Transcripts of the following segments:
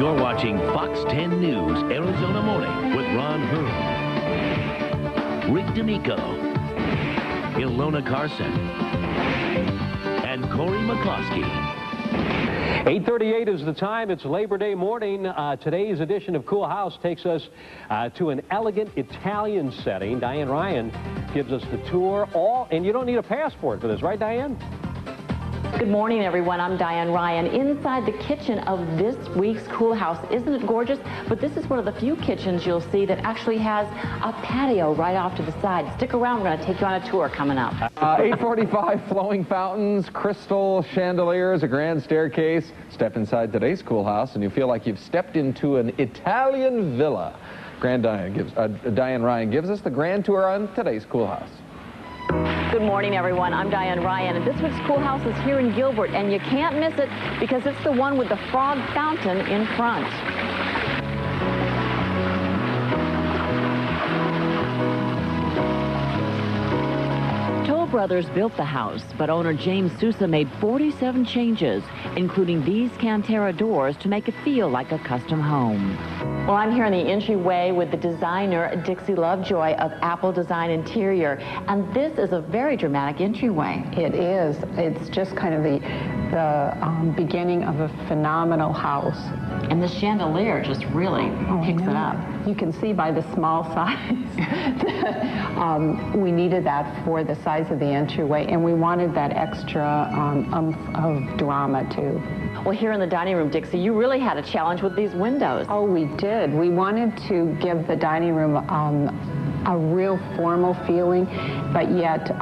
You're watching Fox 10 News, Arizona Morning with Ron Herm, Rick D'Amico, Ilona Carson, and Corey McCloskey. 8:38 is the time. It's Labor Day morning. Today's edition of Cool House takes us to an elegant Italian setting. Diane Ryan gives us the tour. And you don't need a passport for this, right, Diane? Good morning, everyone. I'm Diane Ryan. Inside the kitchen of this week's Cool House. Isn't it gorgeous? But this is one of the few kitchens you'll see that actually has a patio right off to the side. Stick around. We're going to take you on a tour coming up. 8:45, flowing fountains, crystal chandeliers, a grand staircase. Step inside today's Cool House and you feel like you've stepped into an Italian villa. Diane Ryan gives us the grand tour on today's Cool House. Good morning, everyone. I'm Diane Ryan, and this week's Cool House is here in Gilbert, and you can't miss it because it's the one with the frog fountain in front. Toll Brothers built the house, but owner James Sousa made 47 changes, including these Cantera doors to make it feel like a custom home. Well, I'm here in the entryway with the designer, Dixie Lovejoy of Apple Design Interior, and this is a very dramatic entryway. It is. It's just kind of the beginning of a phenomenal house. And the chandelier just really picks it up. You can see by the small size that we needed that for the size of the entryway, and we wanted that extra of drama, too. Well, here in the dining room, Dixie, you really had a challenge with these windows. Oh, we did. We wanted to give the dining room a real formal feeling, but yet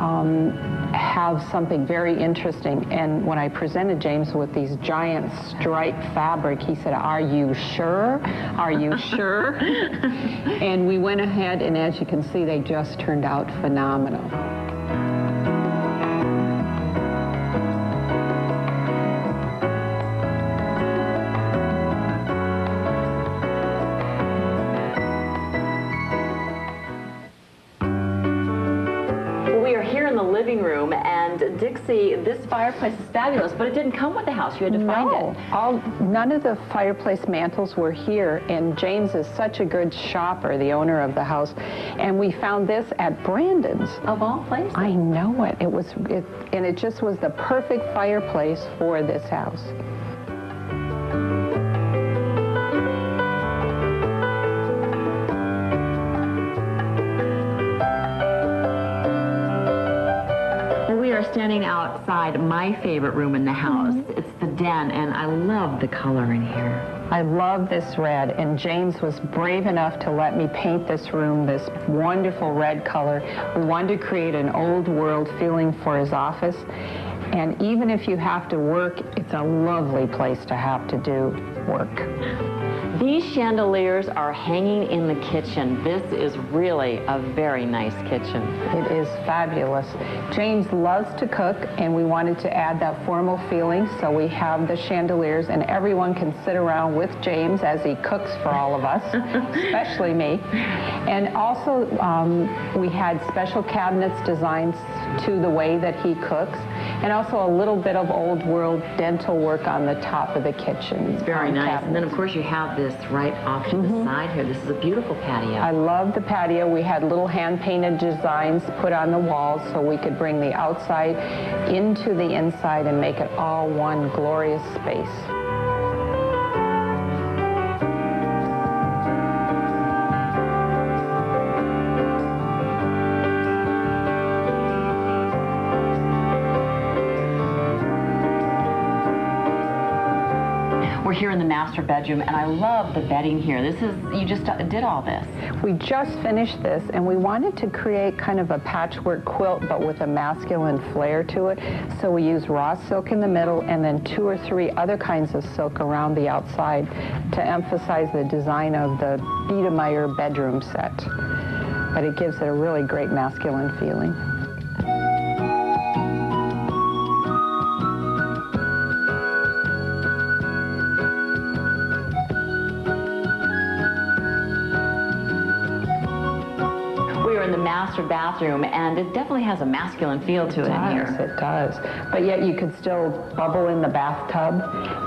have something very interesting. And when I presented James with these giant striped fabric, he said, "Are you sure? Are you sure?" And we went ahead, and as you can see, they just turned out phenomenal. Living room, and Dixie, this fireplace is fabulous, but it didn't come with the house. You had to find it. None of the fireplace mantles were here, and James is such a good shopper, the owner of the house, and we found this at Brandon's. Of all places. I know it. And it just was the perfect fireplace for this house. Standing outside my favorite room in the house. It's the den, and I love the color in here. I love this red, and James was brave enough to let me paint this room this wonderful red color. We wanted to create an old world feeling for his office, and even if you have to work, it's a lovely place to have to do work. These chandeliers are hanging in the kitchen. This is really a very nice kitchen. It is fabulous. James loves to cook, and we wanted to add that formal feeling, so we have the chandeliers, and everyone can sit around with James as he cooks for all of us, especially me. And also, we had special cabinets designed to the way that he cooks, and also a little bit of old world dental work on the top of the kitchen. It's very nice. Cabinets. And then, of course, you have this right off to the side here. This is a beautiful patio. I love the patio. We had little hand-painted designs put on the walls so we could bring the outside into the inside and make it all one glorious space. We're here in the master bedroom, and I love the bedding here. You just did all this. We just finished this, and we wanted to create kind of a patchwork quilt, but with a masculine flair to it. So we used raw silk in the middle, and then 2 or 3 other kinds of silk around the outside to emphasize the design of the Biedermeier bedroom set. But it gives it a really great masculine feeling. master bathroom, and it definitely has a masculine feel to it in here. It does. But yet you could still bubble in the bathtub.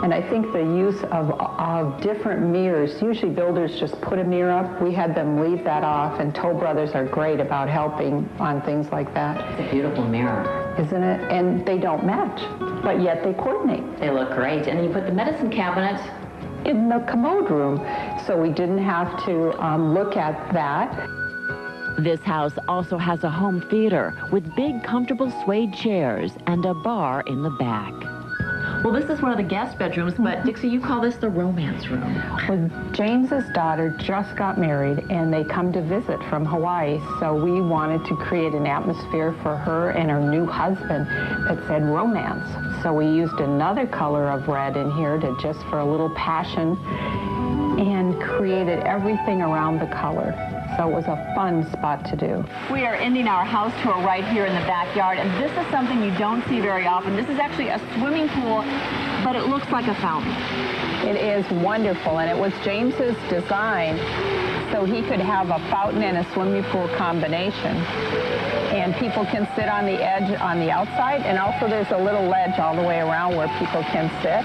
And I think the use of different mirrors, usually builders just put a mirror up. We had them leave that off, and Toll Brothers are great about helping on things like that. It's a beautiful mirror. Isn't it? And they don't match, but yet they coordinate. They look great. And then you put the medicine cabinet in the commode room, so we didn't have to look at that. This house also has a home theater with big, comfortable suede chairs and a bar in the back. Well, this is one of the guest bedrooms, but Dixie, you call this the romance room. Well, James's daughter just got married, and they come to visit from Hawaii, so we wanted to create an atmosphere for her and her new husband that said romance. So we used another color of red in here just for a little passion, and created everything around the color. So it was a fun spot to do. We are ending our house tour right here in the backyard, and this is something you don't see very often. This is actually a swimming pool, but it looks like a fountain. It is wonderful, and it was James's design, so he could have a fountain and a swimming pool combination. And people can sit on the edge on the outside, and also there's a little ledge all the way around where people can sit.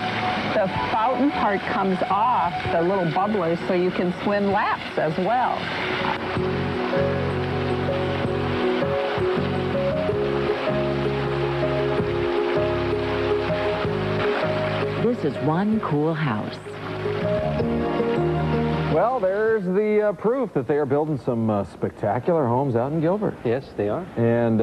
The fountain part comes off, the little bubblers, so you can swim laps as well. This is one cool house. Well, there's the proof that they are building some spectacular homes out in Gilbert. Yes, they are. And